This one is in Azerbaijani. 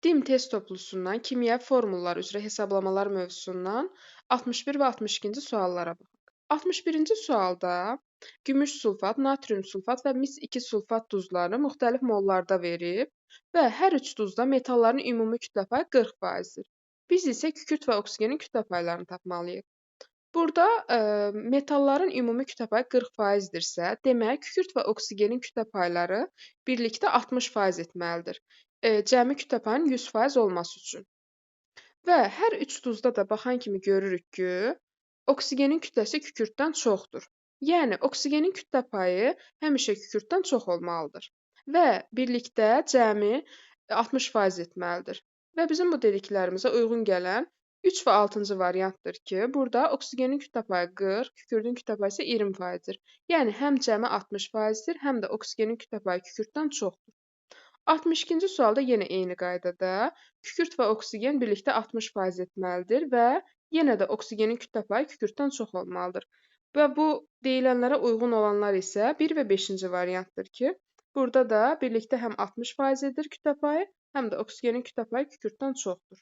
DİM test toplusundan kimya formulları üzrə hesablamalar mövzusundan 61 və 62-ci suallara baxaq. 61-ci sualda gümüş sulfat, natrium sulfat və mis 2 sulfat duzları müxtəlif mollarda verib və hər üç duzda metalların ümumi kütlə payı 40%-dir. Biz isə kükürt və oksigenin kütlə paylarını tapmalıyıq. Burada metalların ümumi kütlə payı 40%-dirsə, demək kükürt və oksigenin kütlə payları birlikdə 60% etməlidir. Cəmi kütlə payının 100% olması üçün. Və hər üç duzda da baxan kimi görürük ki, oksigenin kütləsi kükürddən çoxdur. Yəni oksigenin kütlə payı həmişə kükürddən çox olmalıdır və birlikdə cəmi 60% etməlidir. Və bizim bu dediklərimizə uyğun gələn 3 və 6-cı variantdır ki, burada oksigenin kütlə payı 40, kükürdün kütlə payı isə 20%-dir. Yəni həm cəmi 60%-dir, həm də oksigenin kütlə payı kükürddən çoxdur. 62-ci sualda yenə eyni qaydada kükürt və oksigen birlikdə 60% etməlidir və yenə də oksigenin kütlə payı kükürddən çox olmalıdır. Və bu deyilənlərə uyğun olanlar isə 1 və 5-ci variantdır ki, burada da birlikdə həm 60%-dir kütlə payı, həm də oksigenin kütlə payı kükürddən çoxdur.